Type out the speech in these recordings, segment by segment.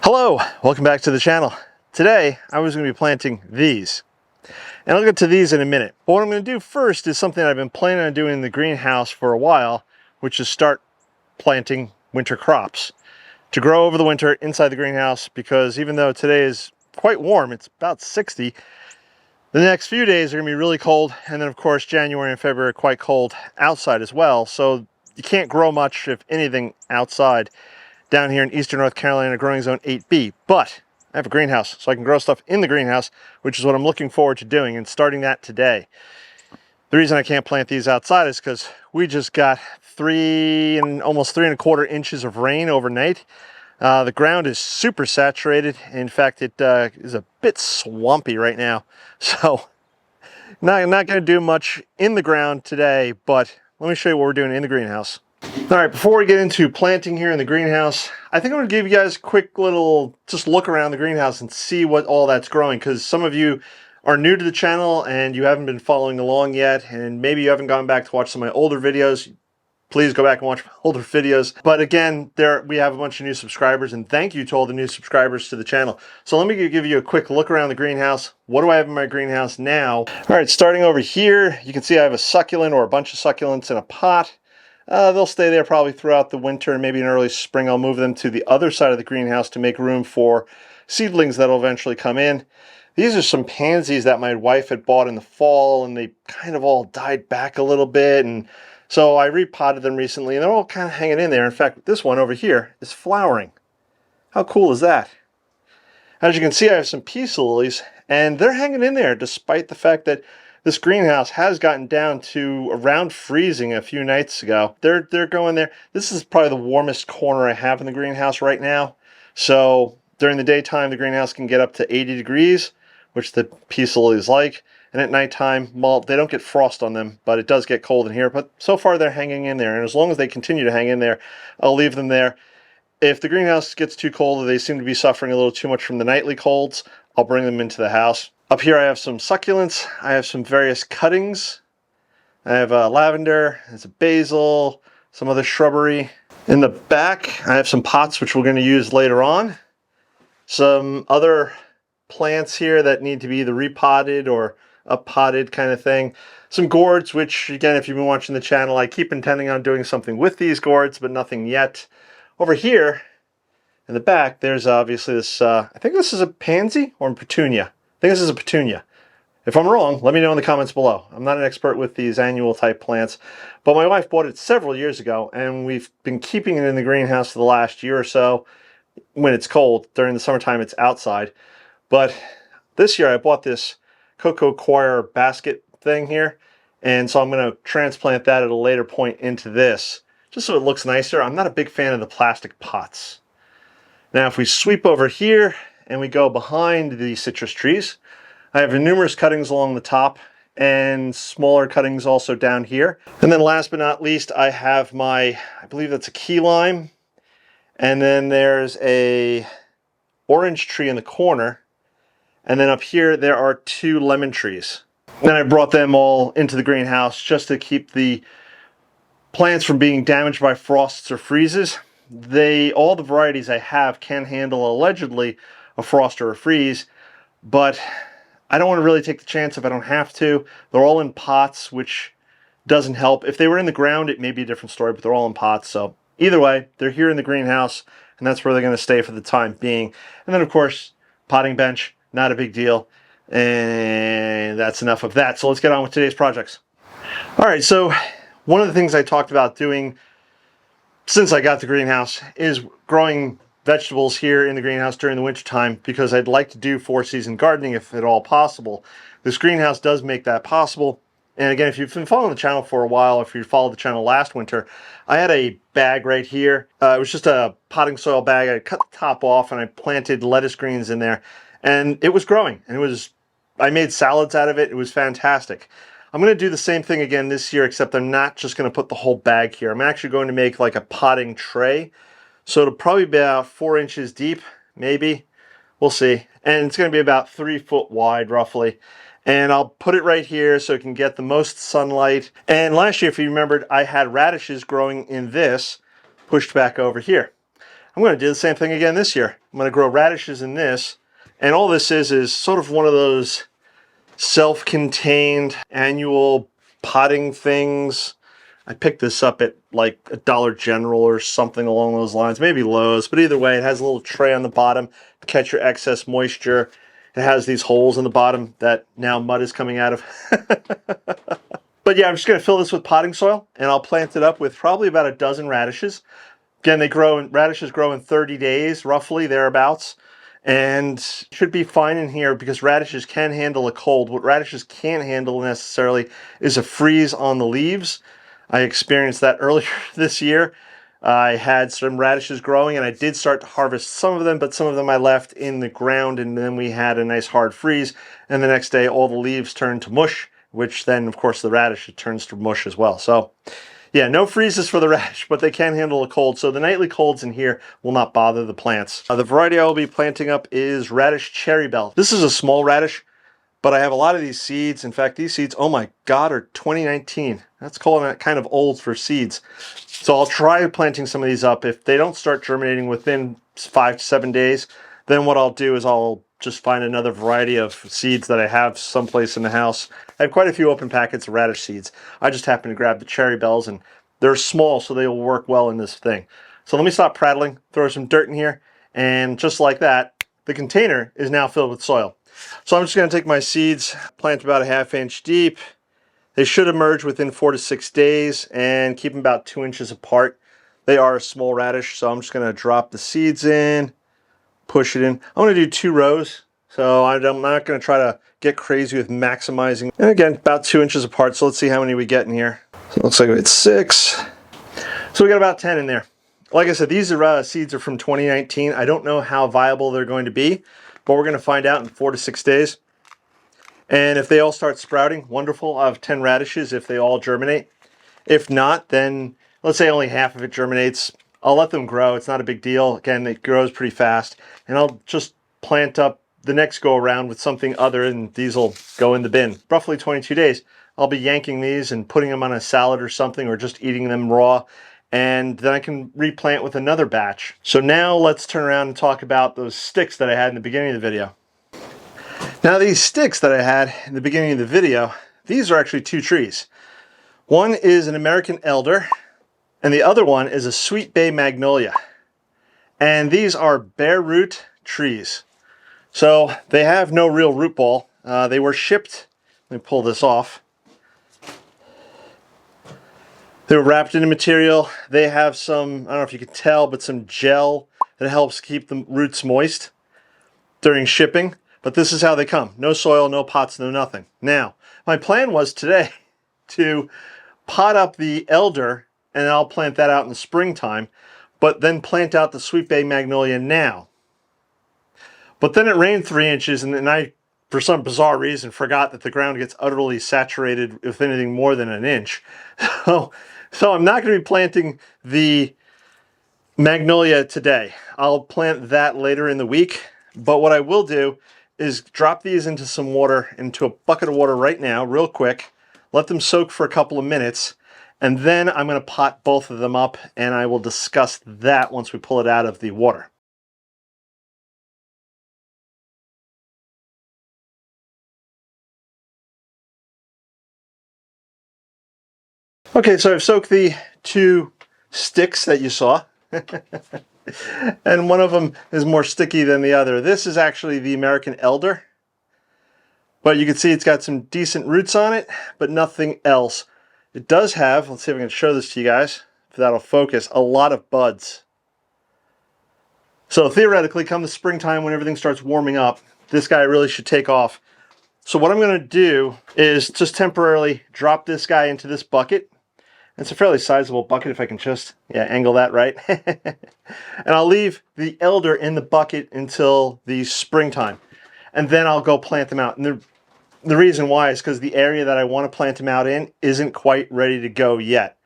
Hello, welcome back to the channel. Today I was going to be planting these, and I'll get to these in a minute. But what I'm going to do first is something I've been planning on doing in the greenhouse for a while, which is start planting winter crops to grow over the winter inside the greenhouse, because even though today is quite warm, it's about 60, the next few days are going to be really cold, and then of course January and February are quite cold outside as well, so you can't grow much, if anything, outside down here in eastern North Carolina, growing zone 8B. But I have a greenhouse, so I can grow stuff in the greenhouse, which is what I'm looking forward to doing and starting that today. The reason I can't plant these outside is because we just got almost 3¼ inches of rain overnight. The ground is super saturated. In fact, it is a bit swampy right now. So not going to do much in the ground today, but let me show you what we're doing in the greenhouse. All right, before we get into planting here in the greenhouse, I think I'm going to give you guys a quick little just look around the greenhouse and see what all that's growing, because some of you are new to the channel and you haven't been following along yet, and maybe you haven't gone back to watch some of my older videos. Please go back and watch my older videos. But again, we have a bunch of new subscribers, and thank you to all the new subscribers to the channel. So let me give you a quick look around the greenhouse. What do I have in my greenhouse now? All right, starting over here, you can see I have a succulent or a bunch of succulents in a pot. They'll stay there probably throughout the winter, and maybe in early spring I'll move them to the other side of the greenhouse to make room for seedlings that'll eventually come in. These are some pansies that my wife had bought in the fall, and they kind of all died back a little bit, and so I repotted them recently, and they're all kind of hanging in there. In fact, this one over here is flowering. How cool is that? As you can see, I have some peace lilies, and they're hanging in there despite the fact that this greenhouse has gotten down to around freezing a few nights ago. They're going there. This is probably the warmest corner I have in the greenhouse right now. So during the daytime, the greenhouse can get up to 80 degrees, which the peace lilies like. And at nighttime, well, they don't get frost on them, but it does get cold in here. But so far, they're hanging in there. And as long as they continue to hang in there, I'll leave them there. If the greenhouse gets too cold, or they seem to be suffering a little too much from the nightly colds, I'll bring them into the house. Up here I have some succulents, I have some various cuttings, I have lavender, there's a basil, some other shrubbery. In the back I have some pots which we're going to use later on. Some other plants here that need to be either repotted or uppotted kind of thing. Some gourds, which again, if you've been watching the channel, I keep intending on doing something with these gourds, but nothing yet. Over here in the back there's obviously this, I think this is a pansy or a petunia. I think this is a petunia. If I'm wrong, let me know in the comments below. I'm not an expert with these annual type plants, but my wife bought it several years ago, and we've been keeping it in the greenhouse for the last year or so. When it's cold, during the summertime it's outside. But this year I bought this cocoa coir basket thing here, and so I'm going to transplant that at a later point into this, just so it looks nicer. I'm not a big fan of the plastic pots. Now if we sweep over here, and we go behind the citrus trees, I have numerous cuttings along the top and smaller cuttings also down here. And then last but not least, I have I believe that's a key lime. And then there's a orange tree in the corner. And then up here, there are 2 lemon trees. And I brought them all into the greenhouse just to keep the plants from being damaged by frosts or freezes. All the varieties I have can handle, allegedly, a frost or a freeze, but I don't want to really take the chance if I don't have to. They're all in pots, which doesn't help. If they were in the ground, it may be a different story, but they're all in pots. So either way, they're here in the greenhouse, and that's where they're going to stay for the time being. And then, of course, potting bench, not a big deal. And that's enough of that. So let's get on with today's projects. All right, so one of the things I talked about doing since I got the greenhouse is growing vegetables here in the greenhouse during the winter time, because I'd like to do 4-season gardening if at all possible. This greenhouse does make that possible. And again, if you've been following the channel for a while, if you followed the channel last winter, I had a bag right here. It was just a potting soil bag. I cut the top off and I planted lettuce greens in there, and it was growing, and I made salads out of it. It was fantastic. I'm going to do the same thing again this year, except I'm not just going to put the whole bag here. I'm actually going to make like a potting tray. So it'll probably be about 4 inches deep, maybe. We'll see. And it's going to be about 3 foot wide, roughly. And I'll put it right here so it can get the most sunlight. And last year, if you remembered, I had radishes growing in this, pushed back over here. I'm going to do the same thing again this year. I'm going to grow radishes in this. And all this is sort of one of those self-contained annual potting things. I picked this up at like a Dollar General or something along those lines, maybe Lowe's, but either way, it has a little tray on the bottom to catch your excess moisture. It has these holes in the bottom that now mud is coming out of. But yeah, I'm just going to fill this with potting soil, and I'll plant it up with probably about a dozen radishes. Again, radishes grow in 30 days, roughly, thereabouts. And should be fine in here because radishes can handle a cold. What radishes can't handle necessarily is a freeze on the leaves. I experienced that earlier this year. I had some radishes growing and I did start to harvest some of them, but some of them I left in the ground, and then we had a nice hard freeze. And the next day all the leaves turned to mush, which then of course the radish turns to mush as well. So yeah, no freezes for the radish, but they can handle a cold. So the nightly colds in here will not bother the plants. The variety I will be planting up is Radish Cherry Bell. This is a small radish, but I have a lot of these seeds. In fact, these seeds, oh my God, are 2019. That's calling it kind of old for seeds. So I'll try planting some of these up. If they don't start germinating within 5 to 7 days, then what I'll do is I'll just find another variety of seeds that I have someplace in the house. I have quite a few open packets of radish seeds. I just happen to grab the cherry bells, and they're small, so they will work well in this thing. So let me stop prattling, throw some dirt in here, and just like that, the container is now filled with soil. So I'm just going to take my seeds, plant about a ½ inch deep. They should emerge within 4 to 6 days, and keep them about 2 inches apart. They are a small radish, so I'm just going to drop the seeds in, push it in. I'm going to do 2 rows, so I'm not going to try to get crazy with maximizing. And again, about 2 inches apart, so let's see how many we get in here. So it looks like it's 6. So we got about 10 in there. Like I said, these seeds are from 2019. I don't know how viable they're going to be, but we're going to find out in 4 to 6 days. And if they all start sprouting, wonderful. I'll have 10 radishes if they all germinate. If not, then let's say only half of it germinates. I'll let them grow. It's not a big deal. Again, it grows pretty fast. And I'll just plant up the next go around with something other, and these will go in the bin. Roughly 22 days. I'll be yanking these and putting them on a salad or something, or just eating them raw. And then I can replant with another batch. So now let's turn around and talk about those sticks that I had in the beginning of the video. Now these sticks that I had in the beginning of the video, these are actually 2 trees. One is an American elder, and the other one is a sweet bay magnolia. And these are bare root trees. So they have no real root ball. They were shipped, let me pull this off. They were wrapped in a material. They have some, I don't know if you can tell, but some gel that helps keep the roots moist during shipping. But this is how they come. No soil, no pots, no nothing. Now, my plan was today to pot up the elder, and I'll plant that out in the springtime, but then plant out the sweet bay magnolia now. But then it rained 3 inches, and then I, for some bizarre reason, forgot that the ground gets utterly saturated with anything more than an inch. So I'm not going to be planting the magnolia today. I'll plant that later in the week, but what I will do is drop these into some water, into a bucket of water right now, real quick, let them soak for a couple of minutes, and then I'm going to pot both of them up, and I will discuss that once we pull it out of the water. Okay, so I've soaked the 2 sticks that you saw. And one of them is more sticky than the other. This is actually the American elder. But you can see it's got some decent roots on it, but nothing else. It does have, let's see if I can show this to you guys, if that'll focus, a lot of buds. So theoretically, come the springtime when everything starts warming up, this guy really should take off. So what I'm going to do is just temporarily drop this guy into this bucket. It's a fairly sizable bucket, if I can just, angle that right. And I'll leave the elder in the bucket until the springtime. And then I'll go plant them out. And the reason why is because the area that I want to plant them out in isn't quite ready to go yet.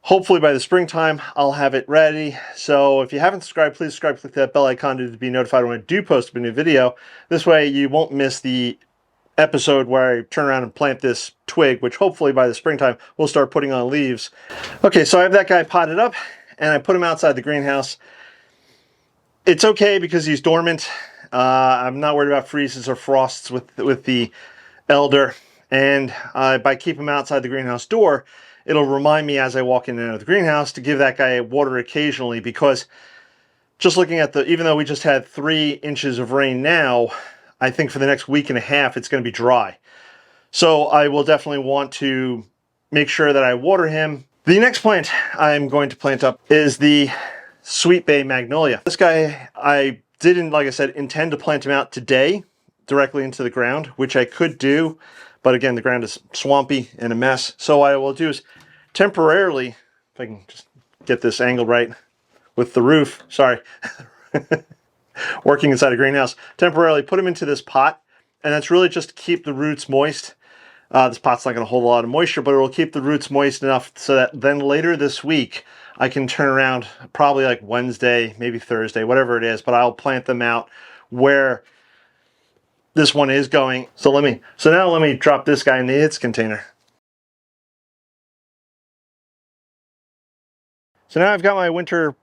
Hopefully by the springtime, I'll have it ready. So if you haven't subscribed, please subscribe, click that bell icon to be notified when I do post a new video. This way you won't miss the episode where I turn around and plant this twig, which hopefully by the springtime we'll start putting on leaves. Okay, so I have that guy potted up, and I put him outside the greenhouse. It's okay because he's dormant. I'm not worried about freezes or frosts with the elder, and by keeping him outside the greenhouse door, it'll remind me as I walk in and out of the greenhouse to give that guy water occasionally, because just looking at even though we just had 3 inches of rain now, I think for the next week and a half it's going to be dry. So I will definitely want to make sure that I water him. The next plant I'm going to plant up is the Sweet Bay Magnolia. This guy, I didn't, like I said, intend to plant him out today directly into the ground, which I could do, but again, the ground is swampy and a mess. So what I will do is temporarily, if I can just get this angled right with the roof, sorry, working inside a greenhouse, temporarily put him into this pot, and that's really just to keep the roots moist. This pot's not going to hold a lot of moisture, but it will keep the roots moist enough so that then later this week I can turn around, probably like Wednesday, maybe Thursday, whatever it is, but I'll plant them out where this one is going. So now let me drop this guy in the its container. So now I've got my winter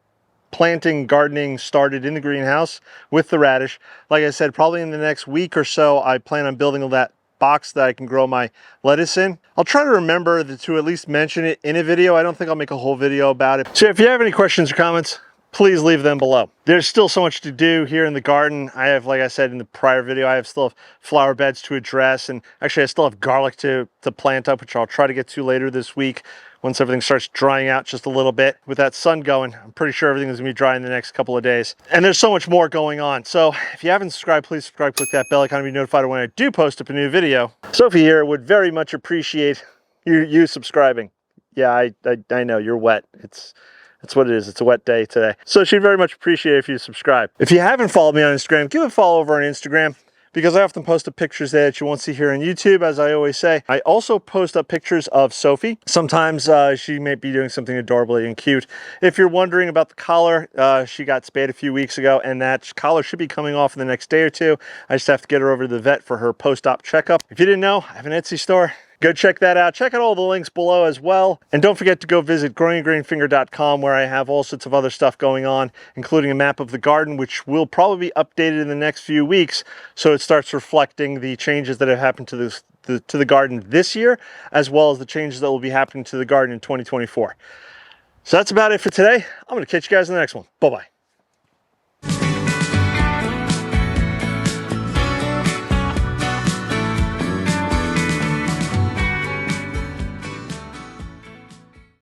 planting, gardening started in the greenhouse with the radish. Like I said, probably in the next week or so, I plan on building that box that I can grow my lettuce in. I'll try to remember to at least mention it in a video. I don't think I'll make a whole video about it. So if you have any questions or comments, please leave them below. There's still so much to do here in the garden. I have, like I said in the prior video, I still have flower beds to address, and actually I still have garlic to plant up, which I'll try to get to later this week once everything starts drying out just a little bit. With that sun going, I'm pretty sure everything is gonna be dry in the next couple of days. And there's so much more going on. So if you haven't subscribed, please subscribe, click that bell icon to be notified when I do post up a new video. Sophie here would very much appreciate you subscribing. Yeah, I know, you're wet. That's what it is. It's a wet day today. So she'd very much appreciate it if you subscribe. If you haven't followed me on Instagram, give a follow over on Instagram, because I often post up pictures there that you won't see here on YouTube, as I always say. I also post up pictures of Sophie. Sometimes she may be doing something adorably and cute. If you're wondering about the collar, she got spayed a few weeks ago, and that collar should be coming off in the next day or two. I just have to get her over to the vet for her post-op checkup. If you didn't know, I have an Etsy store. Go check that out. Check out all the links below as well. And don't forget to go visit growinggreenfinger.com, where I have all sorts of other stuff going on, including a map of the garden, which will probably be updated in the next few weeks, so it starts reflecting the changes that have happened to the garden this year, as well as the changes that will be happening to the garden in 2024. So that's about it for today. I'm going to catch you guys in the next one. Bye-bye.